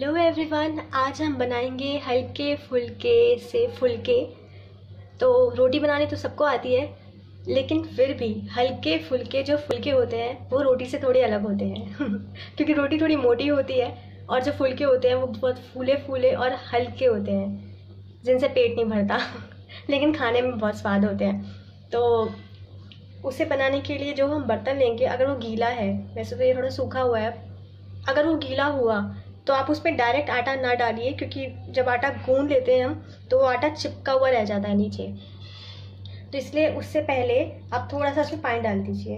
Hello everyone, आज हम बनाएंगे हल्के फुल्के से फुल्के। तो रोटी बनानी तो सबको आती है, लेकिन फिर भी हल्के फुल्के जो फुल्के होते हैं वो रोटी से थोड़े अलग होते हैं क्योंकि रोटी थोड़ी मोटी होती है और जो फुल्के होते हैं वो बहुत फूले फूले और हल्के होते हैं जिनसे पेट नहीं भरता लेकिन खाने में बहुत स्वाद होते हैं। तो उसे बनाने के लिए जो हम बर्तन लेंगे, अगर वो गीला है, वैसे तो ये थोड़ा सूखा हुआ है, अगर वो गीला हुआ तो आप उसमें डायरेक्ट आटा ना डालिए, क्योंकि जब आटा गूंद लेते हैं हम तो वो आटा चिपका हुआ रह जाता है नीचे। तो इसलिए उससे पहले आप थोड़ा सा उसमें पानी डाल दीजिए।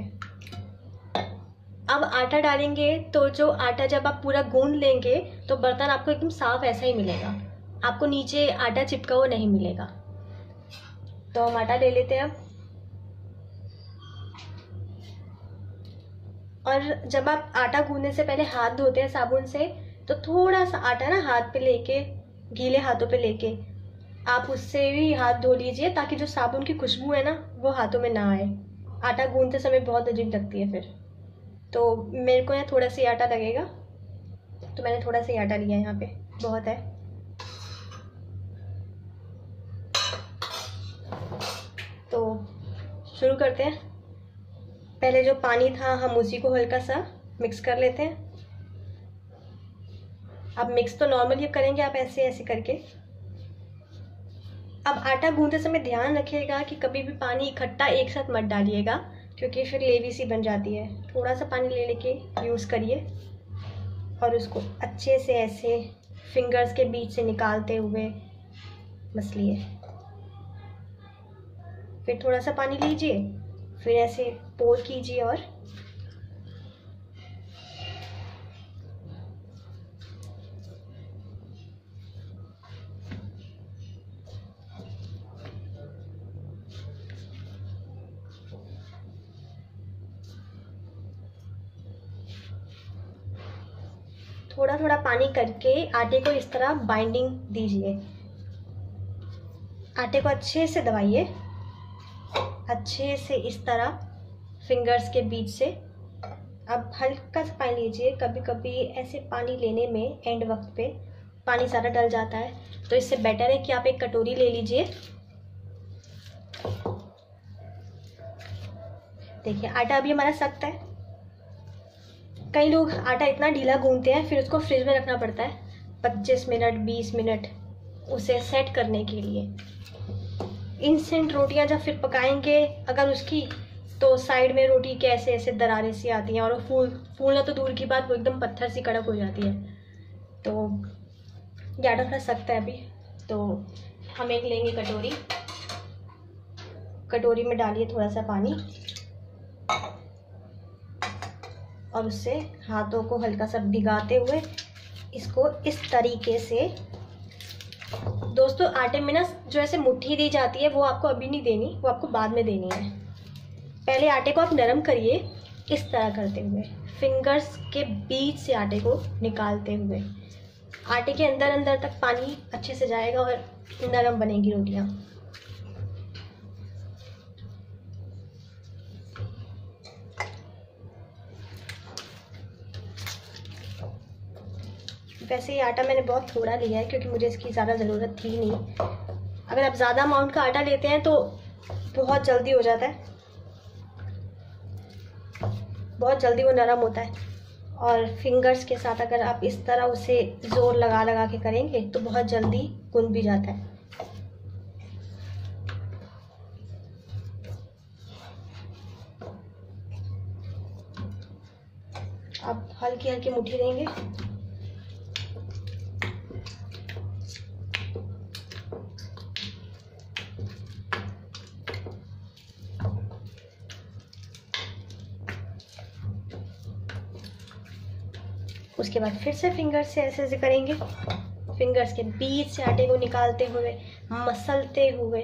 अब आटा डालेंगे तो जो आटा जब आप पूरा गूंद लेंगे तो बर्तन आपको एकदम साफ ऐसा ही मिलेगा, आपको नीचे आटा चिपका हुआ नहीं मिलेगा। तो हम आटा ले लेते हैं अब। और जब आप आटा गूंदने से पहले हाथ धोते हैं साबुन से, तो थोड़ा सा आटा ना हाथ पे लेके, गीले हाथों पे लेके आप उससे भी हाथ धो लीजिए, ताकि जो साबुन की खुशबू है ना वो हाथों में ना आए। आटा गूंदते समय बहुत अजीब लगती है फिर। तो मेरे को यहाँ थोड़ा सा आटा लगेगा, तो मैंने थोड़ा सा आटा लिया है, यहाँ पे बहुत है। तो शुरू करते हैं। पहले जो पानी था हम उसी को हल्का सा मिक्स कर लेते हैं। अब मिक्स तो नॉर्मली करेंगे आप ऐसे ऐसे करके। अब आटा गूंदते समय ध्यान रखिएगा कि कभी भी पानी इकट्ठा एक साथ मत डालिएगा, क्योंकि फिर लेवी सी बन जाती है। थोड़ा सा पानी ले लेके यूज़ करिए और उसको अच्छे से ऐसे फिंगर्स के बीच से निकालते हुए मसलिए। फिर थोड़ा सा पानी लीजिए, फिर ऐसे पोर कीजिए और थोड़ा थोड़ा पानी करके आटे को इस तरह बाइंडिंग दीजिए। आटे को अच्छे से दबाइए, अच्छे से इस तरह फिंगर्स के बीच से। अब हल्का सा पानी लीजिए। कभी कभी ऐसे पानी लेने में एंड वक्त पे पानी सारा डल जाता है, तो इससे बेटर है कि आप एक कटोरी ले लीजिए। देखिए आटा अभी हमारा सख्त है। कई लोग आटा इतना ढीला गूंथते हैं, फिर उसको फ्रिज में रखना पड़ता है 25 मिनट 20 मिनट उसे सेट करने के लिए। इंस्टेंट रोटियां जब फिर पकाएंगे अगर उसकी, तो साइड में रोटी के ऐसे ऐसे दरारें सी आती हैं और वो फूलना तो दूर की बात, वो एकदम पत्थर सी कड़क हो जाती है। तो ये आटा थोड़ा सख्त है अभी। तो हम एक लेंगे कटोरी, कटोरी में डालिए थोड़ा सा पानी और उससे हाथों को हल्का सा भिगाते हुए इसको इस तरीके से। दोस्तों आटे में ना जो ऐसे मुट्ठी दी जाती है वो आपको अभी नहीं देनी, वो आपको बाद में देनी है। पहले आटे को आप नरम करिए इस तरह करते हुए, फिंगर्स के बीच से आटे को निकालते हुए। आटे के अंदर अंदर तक पानी अच्छे से जाएगा और नरम बनेगी रोटियां। वैसे ये आटा मैंने बहुत थोड़ा लिया है, क्योंकि मुझे इसकी ज़्यादा ज़रूरत थी नहीं। अगर आप ज़्यादा अमाउंट का आटा लेते हैं तो बहुत जल्दी हो जाता है, बहुत जल्दी वो नरम होता है। और फिंगर्स के साथ अगर आप इस तरह उसे ज़ोर लगा लगा के करेंगे तो बहुत जल्दी गूंद भी जाता है। अब हल्की हल्की मुट्ठी देंगे। उसके बाद फिर से फिंगर्स से ऐसे ऐसे करेंगे, फिंगर्स के बीच से आटे को निकालते हुए, मसलते हुए।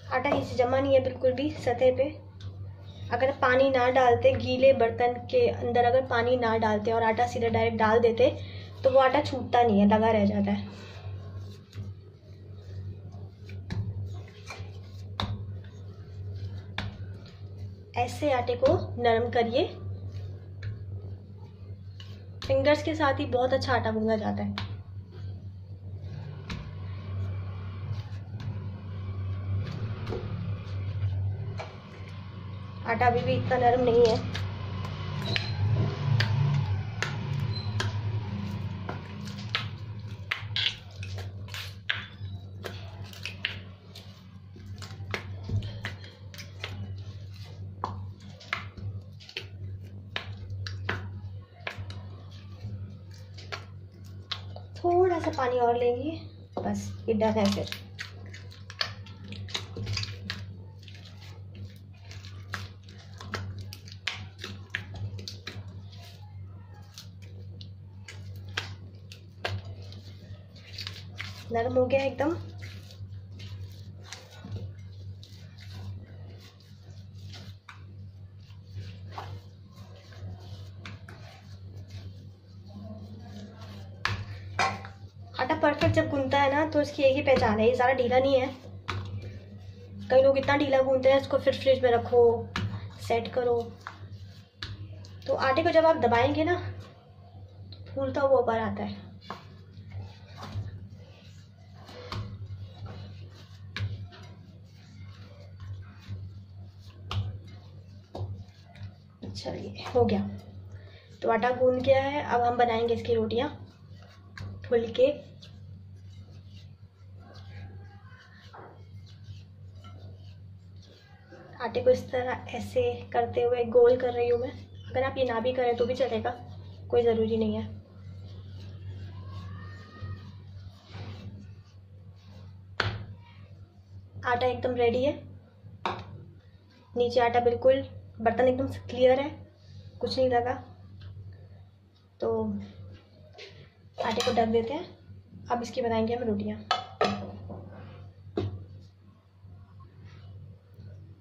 आटा नीचे जमा नहीं है बिल्कुल भी सतह पे। अगर पानी ना डालते, गीले बर्तन के अंदर अगर पानी ना डालते और आटा सीधा डायरेक्ट डाल देते, तो वो आटा छूटता नहीं है, लगा रह जाता है। ऐसे आटे को नरम करिए फिंगर्स के साथ ही बहुत अच्छा आटा गूंदा जाता है। आटा अभी भी इतना नरम नहीं है। थोड़ा सा पानी और लेंगे, बस ये डन है फिर। नरम हो गया एकदम। आटा परफेक्ट जब गूंथता है ना तो इसकी एक ही पहचान है, ये ज़्यादा ढीला नहीं है। कई लोग इतना ढीला गूंथते हैं, इसको फिर फ्रिज में रखो, सेट करो। तो आटे को जब आप दबाएंगे ना फूलता हुआ ऊपर आता है। चलिए हो गया, तो आटा गूंद गया है। अब हम बनाएंगे इसकी रोटियां फुल के। आटे को इस तरह ऐसे करते हुए गोल कर रही हूँ मैं। अगर आप ये ना भी करें तो भी चलेगा, कोई ज़रूरी नहीं है। आटा एकदम रेडी है। नीचे आटा बिल्कुल, बर्तन एकदम क्लियर है, कुछ नहीं लगा। तो आटे को ढक देते हैं। अब इसकी बनाएंगे हम रोटियां।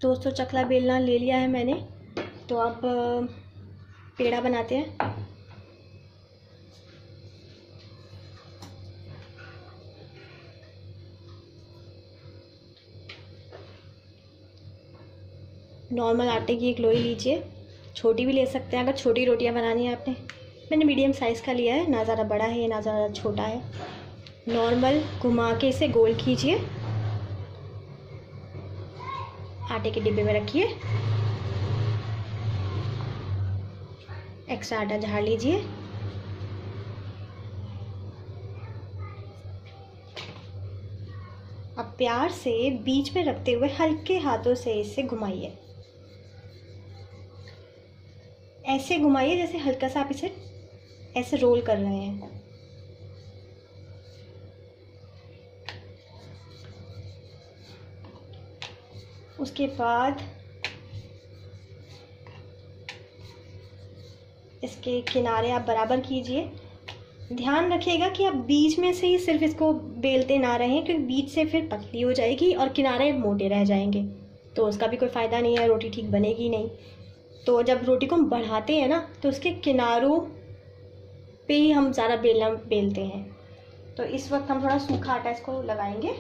दोस्तों चकला बेलना ले लिया है मैंने, तो अब पेड़ा बनाते हैं। नॉर्मल आटे की एक लोई लीजिए, छोटी भी ले सकते हैं अगर छोटी रोटियां बनानी है आपने। मैंने मीडियम साइज़ का लिया है, ना ज़्यादा बड़ा है ना ज़्यादा छोटा है। नॉर्मल घुमा के इसे गोल कीजिए, आटे के डिब्बे में रखिए, एक्स्ट्रा आटा झाड़ लीजिए। अब प्यार से बीच में रखते हुए हल्के हाथों से इसे घुमाइए। ऐसे घुमाइए जैसे हल्का सा आप इसे ऐसे रोल कर रहे हैं। उसके बाद इसके किनारे आप बराबर कीजिए। ध्यान रखिएगा कि आप बीच में से ही सिर्फ इसको बेलते ना रहें, क्योंकि बीच से फिर पतली हो जाएगी और किनारे मोटे रह जाएंगे, तो उसका भी कोई फ़ायदा नहीं है, रोटी ठीक बनेगी नहीं। तो जब रोटी को हम बढ़ाते हैं ना तो उसके किनारों पे ही हम ज़्यादा बेलते हैं। तो इस वक्त हम थोड़ा सूखा आटा इसको लगाएंगे।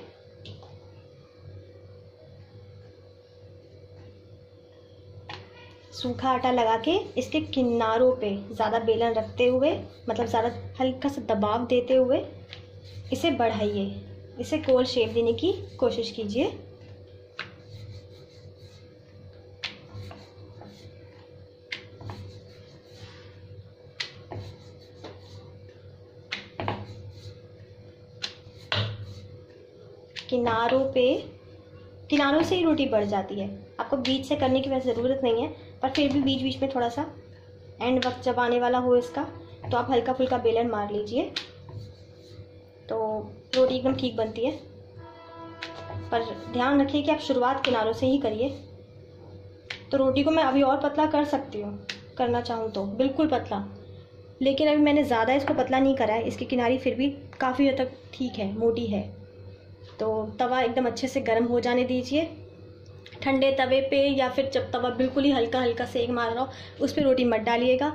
सूखा आटा लगा के इसके किनारों पे ज़्यादा बेलन रखते हुए, मतलब ज़्यादा हल्का सा दबाव देते हुए इसे बढ़ाइए। इसे गोल शेप देने की कोशिश कीजिए। किनारों से ही रोटी बढ़ जाती है, आपको बीच से करने की वैसे ज़रूरत नहीं है, पर फिर भी बीच बीच में थोड़ा सा एंड वक्त जब आने वाला हो इसका तो आप हल्का फुल्का बेलन मार लीजिए, तो रोटी एकदम ठीक बनती है। पर ध्यान रखिए कि आप शुरुआत किनारों से ही करिए। तो रोटी को मैं अभी और पतला कर सकती हूँ, करना चाहूँ तो बिल्कुल पतला, लेकिन अभी मैंने ज़्यादा इसको पतला नहीं करा है। इसकी किनारी फिर भी काफ़ी हद तक ठीक है, मोटी है। तो तवा एकदम अच्छे से गर्म हो जाने दीजिए। ठंडे तवे पे या फिर जब तवा बिल्कुल ही हल्का हल्का सेक मार रहा हो उस पर रोटी मत डालिएगा,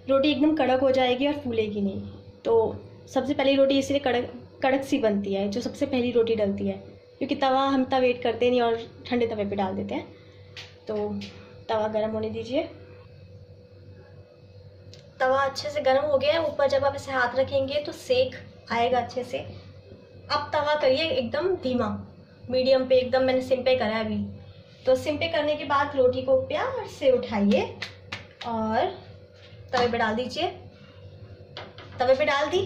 रोटी एकदम कड़क हो जाएगी और फूलेगी नहीं। तो सबसे पहली रोटी इसलिए कड़क सी बनती है, जो सबसे पहली रोटी डलती है, क्योंकि तवा हम इतना वेट करते नहीं और ठंडे तवे पे डाल देते हैं। तो तवा गर्म होने दीजिए। तवा अच्छे से गर्म हो गया है। ऊपर जब आप इसे हाथ रखेंगे तो सेक आएगा अच्छे से। अब तवा करिए एकदम धीमा, मीडियम पे एकदम, मैंने सिम पे करा है अभी। तो सिम पे करने के बाद रोटी को प्यार से उठाइए और तवे पे डाल दीजिए। तवे पे डाल दी।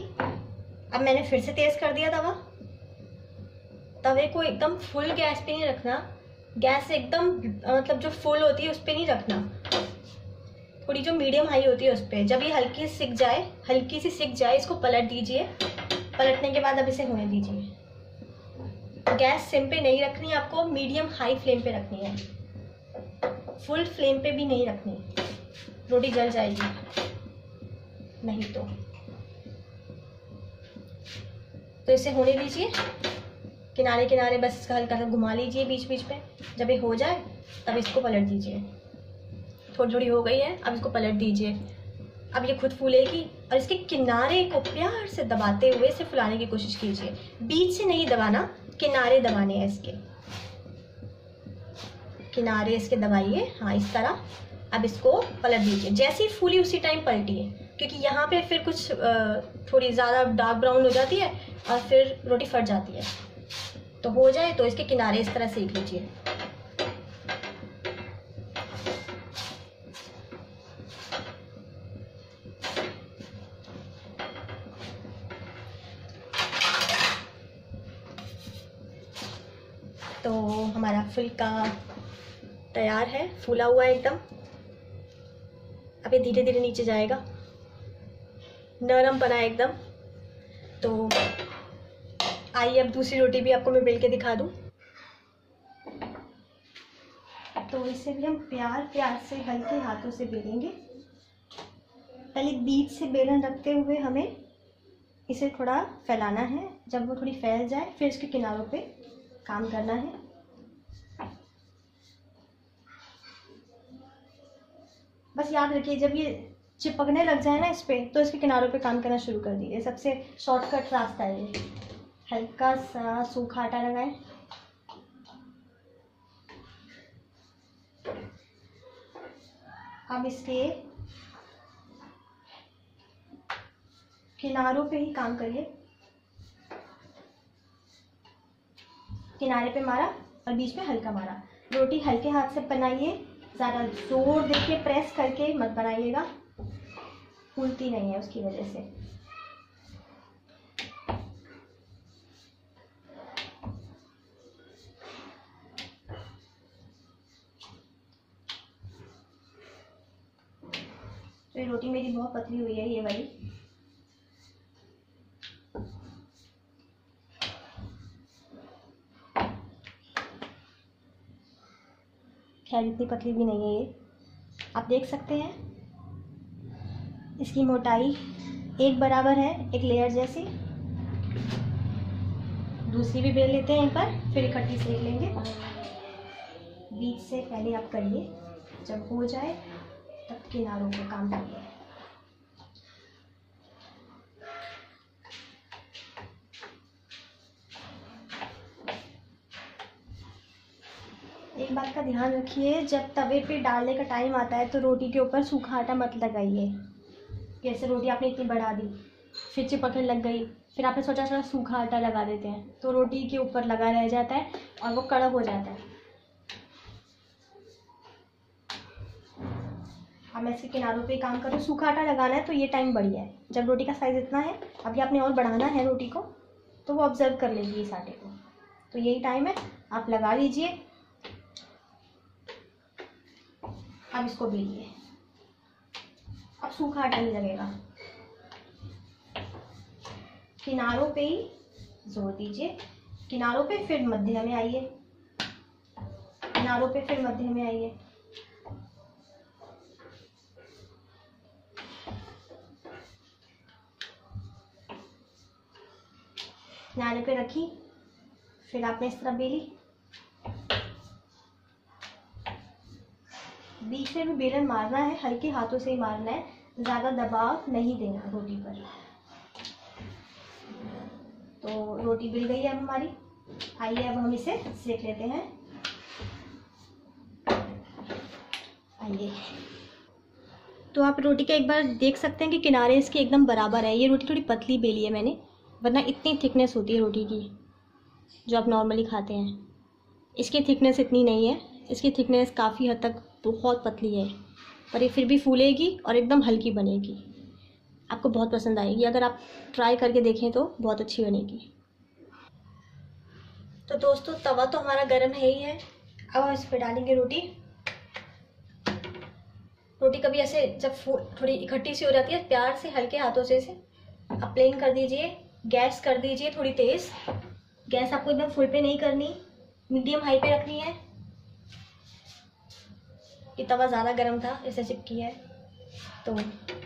अब मैंने फिर से तेज़ कर दिया तवा। तवे को एकदम फुल गैस पे नहीं रखना, गैस एकदम मतलब जो फुल होती है उस पर नहीं रखना, थोड़ी जो मीडियम हाई होती है उस पर। जब ये हल्की सिक जाए, हल्की सी सिक जाए, इसको पलट दीजिए। पलटने के बाद अब इसे होने दीजिए। गैस सिम पे नहीं रखनी आपको, मीडियम हाई फ्लेम पे रखनी है, फुल फ्लेम पे भी नहीं रखनी, रोटी जल जाएगी नहीं तो इसे होने दीजिए। किनारे किनारे बस इसका हल्का सा घुमा लीजिए बीच बीच पे। जब ये हो जाए तब इसको पलट दीजिए। थोड़ी थोड़ी हो गई है, अब इसको पलट दीजिए। अब ये खुद फूलेगी और इसके किनारे को प्यार से दबाते हुए इसे फुलाने की कोशिश कीजिए। बीच से नहीं दबाना, किनारे दबाने हैं इसके, किनारे इसके दबाइए। हाँ, इस तरह। अब इसको पलट दीजिए। जैसे ही फूली उसी टाइम पलटिए, क्योंकि यहाँ पे फिर कुछ थोड़ी ज़्यादा डार्क ब्राउन हो जाती है और फिर रोटी फट जाती है। तो हो जाए तो इसके किनारे इस तरह सेक लीजिए। तो हमारा फुल्का तैयार है, फूला हुआ है एकदम। अब ये धीरे धीरे नीचे जाएगा, नरम बना है एकदम। तो आइए अब दूसरी रोटी भी आपको मैं बेल के दिखा दूँ। तो इसे भी हम प्यार प्यार से हल्के हाथों से बेलेंगे। पहले बीच से बेलन रखते हुए हमें इसे थोड़ा फैलाना है। जब वो थोड़ी फैल जाए फिर इसके किनारों पे काम करना है। बस याद रखिए, जब ये चिपकने लग जाए ना इस पे, तो इसके किनारों पे काम करना शुरू कर दीजिए। सबसे शॉर्टकट रास्ता है ये। हल्का सा सूखा आटा लगाएं। अब इसके किनारों पे ही काम करिए। किनारे पे मारा और बीच में हल्का मारा। रोटी हल्के हाथ से बनाइए, ज़्यादा जोर देके प्रेस करके मत बनाइएगा, फूलती नहीं है उसकी वजह से। तो ये रोटी मेरी बहुत पतली हुई है, ये वाली। खैर इतनी पतली भी नहीं है ये, आप देख सकते हैं। इसकी मोटाई एक बराबर है, एक लेयर जैसी। दूसरी भी बेल लेते हैं एक बार, फिर इकट्ठी सेक लेंगे। बीच से पहले आप करिए, जब हो जाए तब किनारों पे काम करिए। एक बात का ध्यान रखिए, जब तवे पे डालने का टाइम आता है तो रोटी के ऊपर सूखा आटा मत लगाइए। जैसे रोटी आपने इतनी बढ़ा दी, फिर चिपकने लग गई, फिर आपने सोचा चलो सूखा आटा लगा देते हैं, तो रोटी के ऊपर लगा रह जाता है और वो कड़क हो जाता है। अब मैं इसके किनारों पे काम करूँ। सूखा आटा लगाना है तो ये टाइम बढ़िया है, जब रोटी का साइज़ इतना है, अभी आपने और बढ़ाना है रोटी को, तो वो ऑब्जर्व कर लेगी इस आटे को। तो यही टाइम है, आप लगा लीजिए। अब इसको बेलिए। अब सूखा आटा नहीं लगेगा, किनारों पे ही जोर दीजिए। किनारों पे फिर मध्य में आइए, किनारों पे फिर मध्य में आइए। किनारे पे रखी, फिर आपने इस तरह बेली। बीच में भी बेलन मारना है, हल्के हाथों से ही मारना है, ज़्यादा दबाव नहीं देना रोटी पर। तो रोटी बिल गई है अब हमारी। आइए अब हम इसे सेक लेते हैं। आइए, तो आप रोटी का एक बार देख सकते हैं कि किनारे इसके एकदम बराबर है। ये रोटी थोड़ी पतली बेली है मैंने, वरना इतनी थिकनेस होती है रोटी की जो आप नॉर्मली खाते हैं। इसकी थिकनेस इतनी नहीं है, इसकी थिकनेस काफ़ी हद तक बहुत पतली है, पर ये फिर भी फूलेगी और एकदम हल्की बनेगी। आपको बहुत पसंद आएगी, अगर आप ट्राई करके देखें तो बहुत अच्छी बनेगी। तो दोस्तों तवा तो हमारा गर्म है ही है। अब हम इस पर डालेंगे रोटी। रोटी कभी ऐसे जब थोड़ी इकट्ठी सी हो जाती है, प्यार से हल्के हाथों से इसे आप प्लेन कर दीजिए। गैस कर दीजिए थोड़ी तेज़। गैस आपको एकदम फुल पे नहीं करनी, मीडियम हाई पे रखनी है। ये तवा ज़्यादा गर्म था, इसे चिपकी है, तो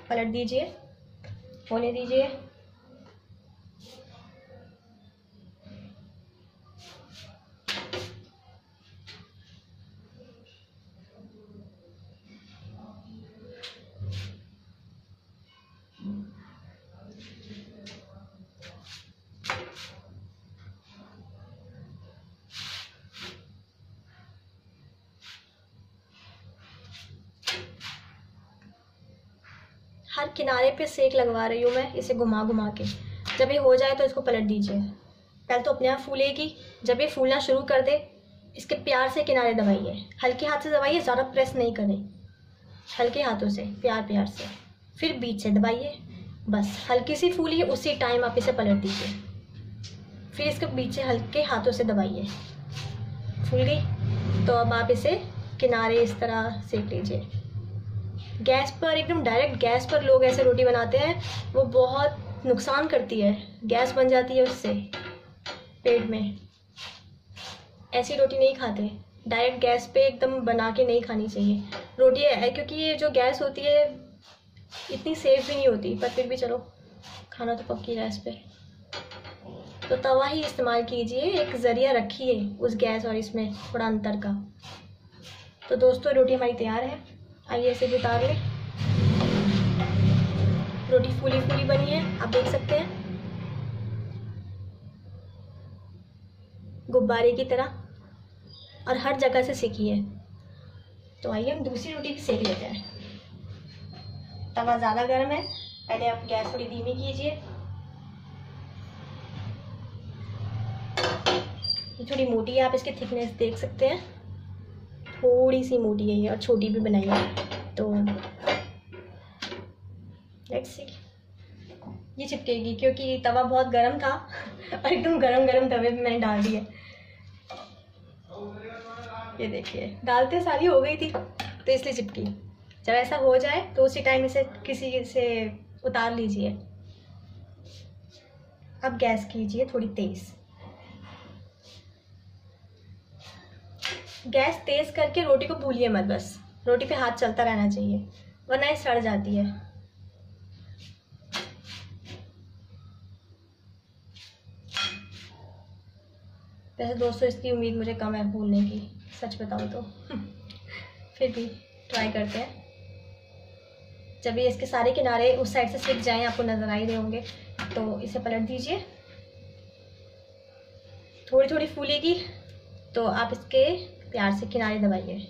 पलट दीजिए, होने दीजिए। हर किनारे पे सेक लगवा रही हूँ मैं, इसे घुमा घुमा के। जब ये हो जाए तो इसको पलट दीजिए। पहले तो अपने आप फूलेगी, जब ये फूलना शुरू कर दे इसके प्यार से किनारे दबाइए, हल्के हाथ से दबाइए, ज़्यादा प्रेस नहीं करें, हल्के हाथों से प्यार प्यार से। फिर बीच से दबाइए, बस हल्की सी फूली है, उसी टाइम आप इसे पलट दीजिए। फिर इसके बीच से हल्के हाथों से दबाइए, फूल गई। तो अब आप इसे किनारे इस तरह सेक लीजिए। गैस पर, एकदम डायरेक्ट गैस पर लोग ऐसे रोटी बनाते हैं, वो बहुत नुकसान करती है, गैस बन जाती है उससे पेट में। ऐसी रोटी नहीं खाते, डायरेक्ट गैस पे एकदम बना के नहीं खानी चाहिए रोटी है, क्योंकि ये जो गैस होती है इतनी सेफ भी नहीं होती, पर फिर भी चलो खाना तो पक्की गैस पे। तो तवा ही इस्तेमाल कीजिए, एक ज़रिया रखिए उस गैस और इसमें थोड़ा अंतर का। तो दोस्तों रोटी हमारी तैयार है, आइए इसे भी उतार लें। रोटी फूली फूली बनी है, आप देख सकते हैं, गुब्बारे की तरह, और हर जगह से सेकी है। तो आइए हम दूसरी रोटी भी सेक लेते हैं। तवा ज़्यादा गर्म है, पहले आप गैस थोड़ी धीमी कीजिए। ये थोड़ी मोटी है, आप इसकी थिकनेस देख सकते हैं, थोड़ी सी मोटी है ये, और छोटी भी बनाई है। तो लेट्स सी, ये चिपकेगी क्योंकि तवा बहुत गर्म था और एकदम गरम गरम तवे पे मैंने डाल दी है। ये देखिए, डालते सारी हो गई थी तो इसलिए चिपकी। जब ऐसा हो जाए तो उसी टाइम इसे किसी से उतार लीजिए। अब गैस कीजिए थोड़ी तेज़, गैस तेज़ करके रोटी को भूलिए मत, बस रोटी पे हाथ चलता रहना चाहिए, वरना ये सड़ जाती है। वैसे दोस्तों इसकी उम्मीद मुझे कम है भूलने की, सच बताऊँ तो फिर भी ट्राई करते हैं। जब ये इसके सारे किनारे उस साइड से सिक जाएं, आपको नज़र आ ही रहे होंगे, तो इसे पलट दीजिए। थोड़ी थोड़ी फूलेगी तो आप इसके प्यार से किनारे दबाइए।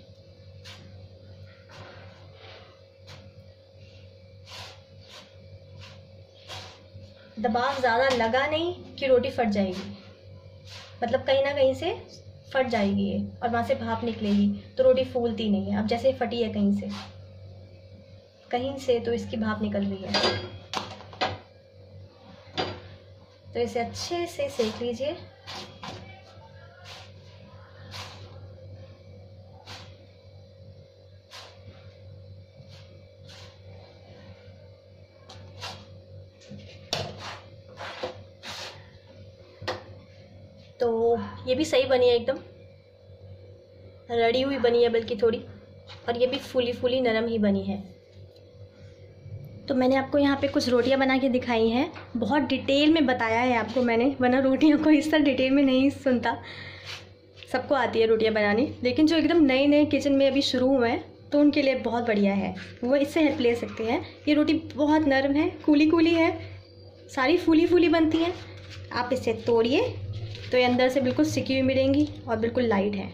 दबाव ज़्यादा लगा नहीं कि रोटी फट जाएगी, मतलब कहीं ना कहीं से फट जाएगी ये और वहाँ से भाप निकलेगी, तो रोटी फूलती नहीं है। अब जैसे फटी है कहीं से तो इसकी भाप निकल रही है, तो इसे अच्छे से सेक लीजिए। तो ये भी सही बनी है, एकदम रड़ी हुई बनी है बल्कि थोड़ी, और ये भी फूली फूली नरम ही बनी है। तो मैंने आपको यहाँ पे कुछ रोटियाँ बना के दिखाई हैं, बहुत डिटेल में बताया है आपको मैंने, वरना रोटियों को इस तरह डिटेल में नहीं सुनता। सबको आती है रोटियाँ बनानी, लेकिन जो एकदम नए नए किचन में अभी शुरू हुए हैं तो उनके लिए बहुत बढ़िया है, वो इससे हेल्प ले सकते हैं। ये रोटी बहुत नरम है, कूली कूली है, सारी फूली फूली बनती हैं। आप इसे तोड़िए तो ये अंदर से बिल्कुल सिकी हुई मिलेंगी और बिल्कुल लाइट है,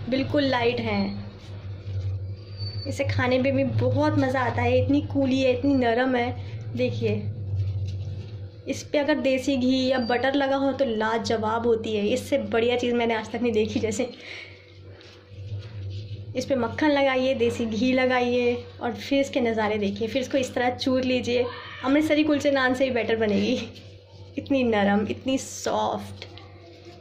बिल्कुल लाइट है। इसे खाने में भी बहुत मज़ा आता है। इतनी कूली है, इतनी नरम है। देखिए, इस पे अगर देसी घी या बटर लगा हो तो लाजवाब होती है। इससे बढ़िया चीज़ मैंने आज तक नहीं देखी। जैसे इस पे मक्खन लगाइए, देसी घी लगाइए और फिर इसके नज़ारे देखिए। फिर इसको इस तरह चूर लीजिए। अमृतसरी कुलचे नान से भी बेटर बनेगी। इतनी नरम, इतनी सॉफ्ट।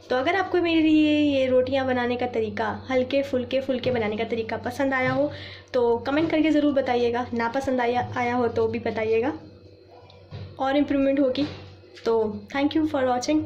तो अगर आपको मेरी ये रोटियां बनाने का तरीका, हल्के फुल्के बनाने का तरीका पसंद आया हो तो कमेंट करके ज़रूर बताइएगा। ना पसंद आया हो तो भी बताइएगा, और इम्प्रूवमेंट होगी। तो थैंक यू फॉर वॉचिंग।